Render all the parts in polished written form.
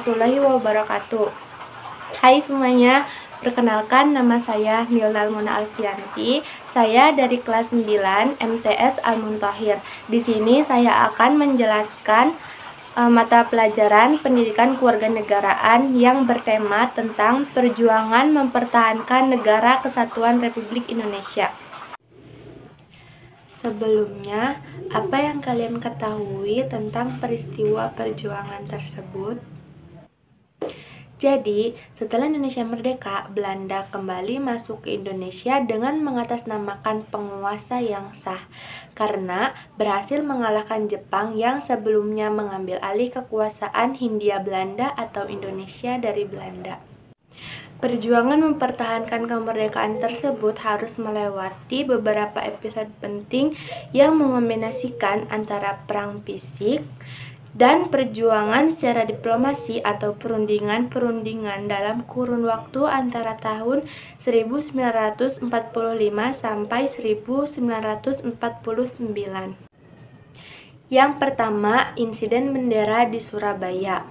warahmatullahi wabarakatuh. Hai semuanya, perkenalkan nama saya Milna Almuna Alfianti. Saya dari kelas 9 MTS Al-Muntohir. Di sini saya akan menjelaskan mata pelajaran pendidikan kewarganegaraan yang bertema tentang perjuangan mempertahankan negara kesatuan Republik Indonesia. Sebelumnya, apa yang kalian ketahui tentang peristiwa perjuangan tersebut? Jadi, setelah Indonesia merdeka, Belanda kembali masuk ke Indonesia dengan mengatasnamakan penguasa yang sah, karena berhasil mengalahkan Jepang yang sebelumnya mengambil alih kekuasaan Hindia Belanda atau Indonesia dari Belanda. Perjuangan mempertahankan kemerdekaan tersebut harus melewati beberapa episode penting yang mengombinasikan antara perang fisik dan perjuangan secara diplomasi atau perundingan dalam kurun waktu antara tahun 1945 sampai 1949. Yang pertama, insiden bendera di Surabaya.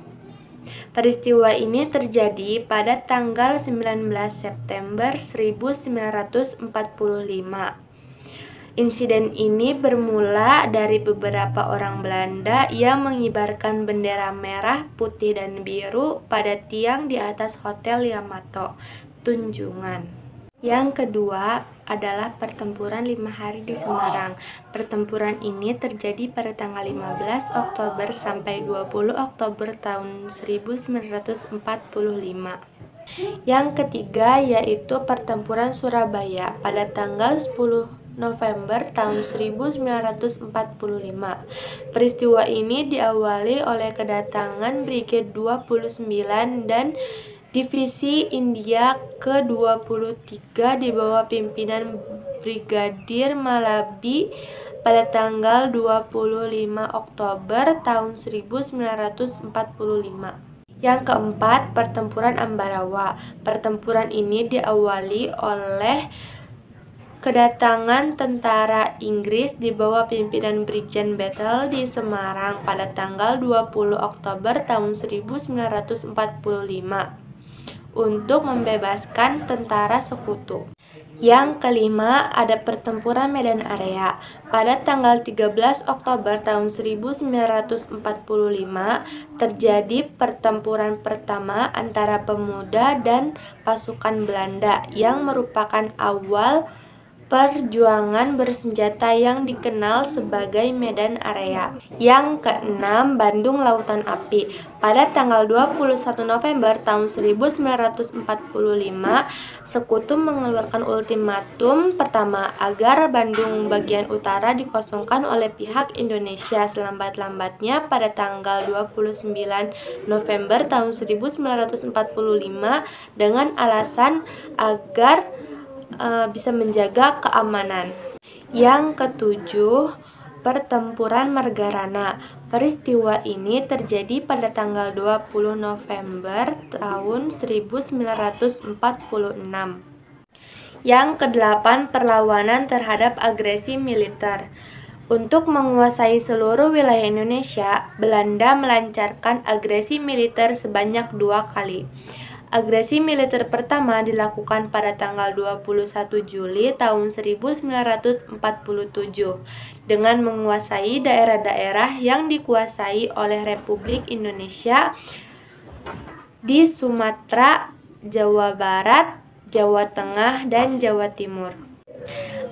Peristiwa ini terjadi pada tanggal 19 September 1945. Insiden ini bermula dari beberapa orang Belanda yang mengibarkan bendera merah, putih, dan biru pada tiang di atas Hotel Yamato, Tunjungan. Yang kedua adalah pertempuran 5 hari di Semarang. Pertempuran ini terjadi pada tanggal 15 Oktober sampai 20 Oktober tahun 1945. Yang ketiga yaitu pertempuran Surabaya pada tanggal 10 November tahun 1945. Peristiwa ini diawali oleh kedatangan Brigade 29 dan Divisi India ke-23 di bawah pimpinan Brigadir Malabi pada tanggal 25 Oktober tahun 1945. Yang keempat, pertempuran Ambarawa. Pertempuran ini diawali oleh kedatangan tentara Inggris di bawah pimpinan Brigjen Battle di Semarang pada tanggal 20 Oktober tahun 1945 untuk membebaskan tentara sekutu. Yang kelima, ada pertempuran Medan Area. Pada tanggal 13 Oktober tahun 1945 terjadi pertempuran pertama antara pemuda dan pasukan Belanda yang merupakan awal perjuangan bersenjata yang dikenal sebagai Medan Area. Yang keenam, Bandung Lautan Api. Pada tanggal 21 November tahun 1945, Sekutu mengeluarkan ultimatum pertama agar Bandung bagian utara dikosongkan oleh pihak Indonesia selambat-lambatnya pada tanggal 29 November tahun 1945 dengan alasan agar bisa menjaga keamanan. Yang ketujuh, pertempuran Margarana. Peristiwa ini terjadi pada tanggal 20 November tahun 1946. Yang kedelapan, perlawanan terhadap agresi militer. Untuk menguasai seluruh wilayah Indonesia, Belanda melancarkan agresi militer sebanyak 2 kali. Agresi militer pertama dilakukan pada tanggal 21 Juli tahun 1947 dengan menguasai daerah-daerah yang dikuasai oleh Republik Indonesia di Sumatera, Jawa Barat, Jawa Tengah, dan Jawa Timur.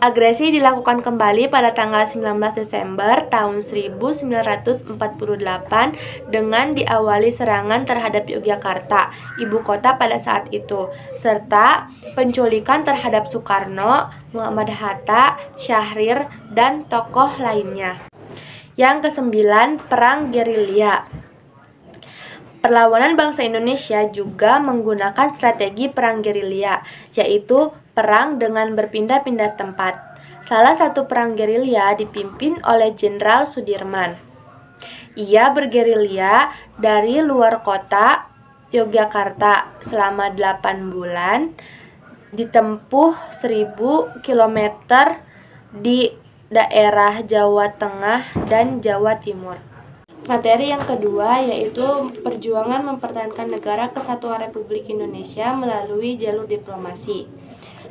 Agresi dilakukan kembali pada tanggal 19 Desember tahun 1948 dengan diawali serangan terhadap Yogyakarta, ibu kota pada saat itu, serta penculikan terhadap Soekarno, Muhammad Hatta, Syahrir, dan tokoh lainnya. Yang kesembilan, perang gerilya. Perlawanan bangsa Indonesia juga menggunakan strategi perang gerilya, yaitu perang dengan berpindah-pindah tempat. Salah satu perang gerilya dipimpin oleh Jenderal Sudirman. Ia bergerilya dari luar kota Yogyakarta selama 8 bulan, ditempuh 1000 km di daerah Jawa Tengah dan Jawa Timur. Materi yang kedua yaitu perjuangan mempertahankan negara kesatuan Republik Indonesia melalui jalur diplomasi.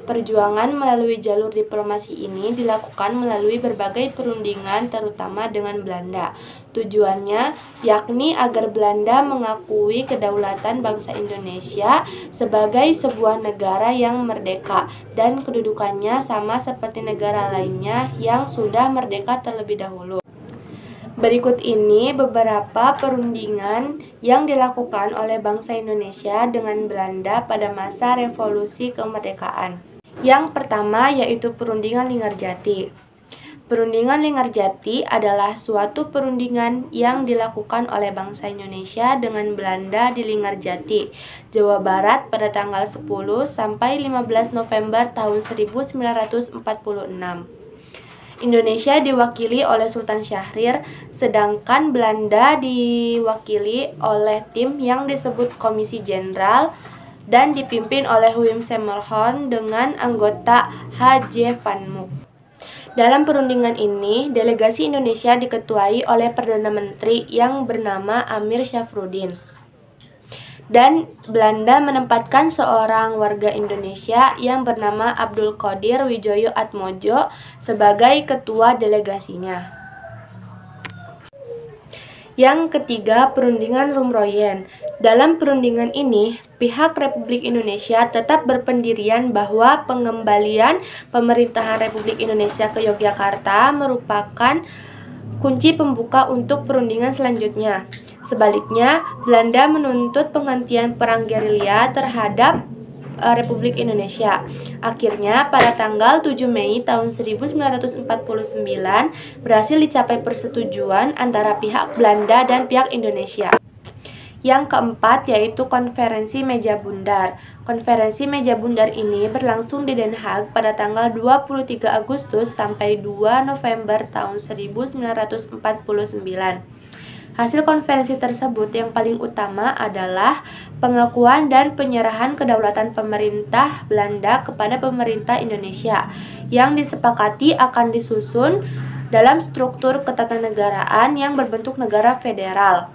Perjuangan melalui jalur diplomasi ini dilakukan melalui berbagai perundingan terutama dengan Belanda. Tujuannya yakni agar Belanda mengakui kedaulatan bangsa Indonesia sebagai sebuah negara yang merdeka dan kedudukannya sama seperti negara lainnya yang sudah merdeka terlebih dahulu. Berikut ini beberapa perundingan yang dilakukan oleh bangsa Indonesia dengan Belanda pada masa revolusi kemerdekaan. Yang pertama yaitu Perundingan Linggarjati. Perundingan Linggarjati adalah suatu perundingan yang dilakukan oleh bangsa Indonesia dengan Belanda di Linggarjati, Jawa Barat pada tanggal 10 sampai 15 November tahun 1946. Indonesia diwakili oleh Sultan Syahrir, sedangkan Belanda diwakili oleh tim yang disebut Komisi Jenderal dan dipimpin oleh Wim Semmelhorn dengan anggota H.J. Van Mook. Dalam perundingan ini, delegasi Indonesia diketuai oleh Perdana Menteri yang bernama Amir Syafruddin. Dan Belanda menempatkan seorang warga Indonesia yang bernama Abdul Qadir Wijoyo Atmojo sebagai ketua delegasinya. Yang ketiga, Perundingan Rumroyen. Dalam perundingan ini, pihak Republik Indonesia tetap berpendirian bahwa pengembalian pemerintahan Republik Indonesia ke Yogyakarta merupakan kunci pembuka untuk perundingan selanjutnya. Sebaliknya, Belanda menuntut penghentian perang gerilya terhadap Republik Indonesia. Akhirnya, pada tanggal 7 Mei tahun 1949 berhasil dicapai persetujuan antara pihak Belanda dan pihak Indonesia. Yang keempat yaitu Konferensi Meja Bundar. Konferensi Meja Bundar ini berlangsung di Den Haag pada tanggal 23 Agustus sampai 2 November tahun 1949. Hasil konferensi tersebut yang paling utama adalah pengakuan dan penyerahan kedaulatan pemerintah Belanda kepada pemerintah Indonesia yang disepakati akan disusun dalam struktur ketatanegaraan yang berbentuk negara federal,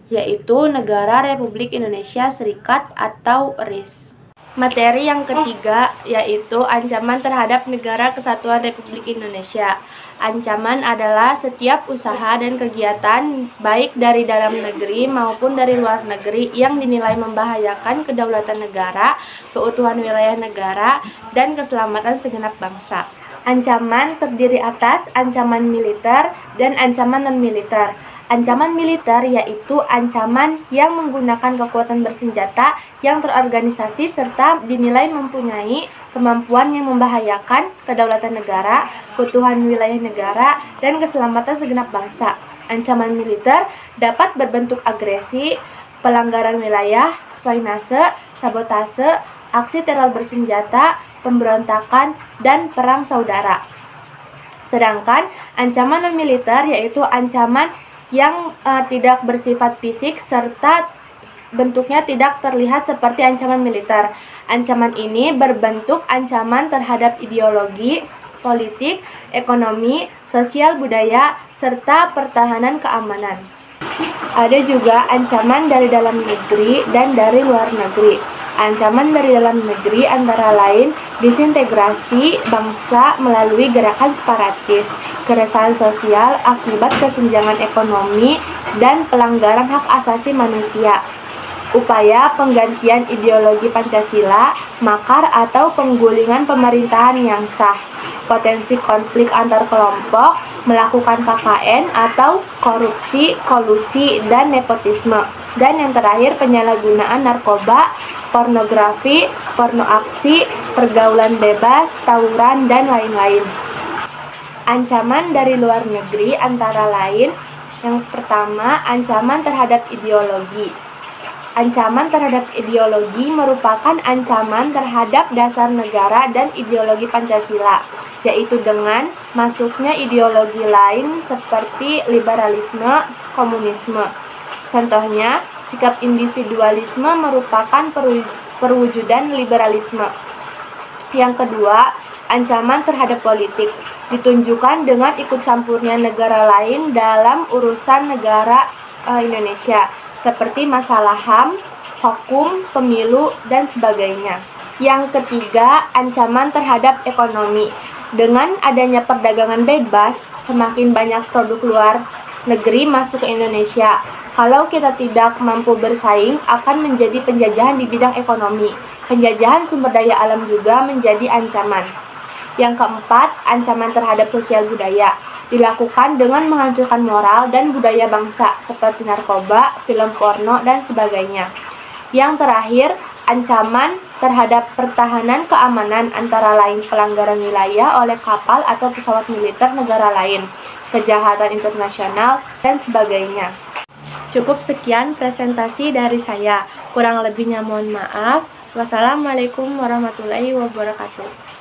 yaitu Negara Republik Indonesia Serikat atau RIS. Materi yang ketiga yaitu ancaman terhadap Negara Kesatuan Republik Indonesia. Ancaman adalah setiap usaha dan kegiatan baik dari dalam negeri maupun dari luar negeri yang dinilai membahayakan kedaulatan negara, keutuhan wilayah negara, dan keselamatan segenap bangsa. Ancaman terdiri atas ancaman militer dan ancaman non-militer. Ancaman militer yaitu ancaman yang menggunakan kekuatan bersenjata yang terorganisasi serta dinilai mempunyai kemampuan yang membahayakan kedaulatan negara, keutuhan wilayah negara, dan keselamatan segenap bangsa. Ancaman militer dapat berbentuk agresi, pelanggaran wilayah, spionase, sabotase, aksi teror bersenjata, pemberontakan, dan perang saudara. Sedangkan ancaman non-militer yaitu ancaman yang tidak bersifat fisik serta bentuknya tidak terlihat seperti ancaman militer. Ancaman ini berbentuk ancaman terhadap ideologi, politik, ekonomi, sosial budaya, serta pertahanan keamanan. Ada juga ancaman dari dalam negeri dan dari luar negeri. Ancaman dari dalam negeri antara lain disintegrasi bangsa melalui gerakan separatis, keresahan sosial akibat kesenjangan ekonomi, dan pelanggaran hak asasi manusia. Upaya penggantian ideologi Pancasila, makar atau penggulingan pemerintahan yang sah, potensi konflik antar kelompok, melakukan KKN atau korupsi, kolusi, dan nepotisme. Dan yang terakhir penyalahgunaan narkoba, pornografi, porno aksi, pergaulan bebas, tawuran, dan lain-lain. Ancaman dari luar negeri antara lain yang pertama, ancaman terhadap ideologi. Ancaman terhadap ideologi merupakan ancaman terhadap dasar negara dan ideologi Pancasila, yaitu dengan masuknya ideologi lain seperti liberalisme, komunisme. Contohnya, sikap individualisme merupakan perwujudan liberalisme. Yang kedua, ancaman terhadap politik. ditunjukkan dengan ikut campurnya negara lain dalam urusan negara Indonesia, seperti masalah HAM, hukum, pemilu, dan sebagainya. Yang ketiga, ancaman terhadap ekonomi. Dengan adanya perdagangan bebas, semakin banyak produk luar negeri masuk ke Indonesia. Kalau kita tidak mampu bersaing, akan menjadi penjajahan di bidang ekonomi. Penjajahan sumber daya alam juga menjadi ancaman. Yang keempat, ancaman terhadap sosial budaya. Dilakukan dengan menghancurkan moral dan budaya bangsa, seperti narkoba, film porno, dan sebagainya. Yang terakhir, ancaman terhadap pertahanan keamanan, antara lain pelanggaran wilayah oleh kapal atau pesawat militer negara lain, kejahatan internasional, dan sebagainya. Cukup sekian presentasi dari saya. Kurang lebihnya mohon maaf. Wassalamualaikum warahmatullahi wabarakatuh.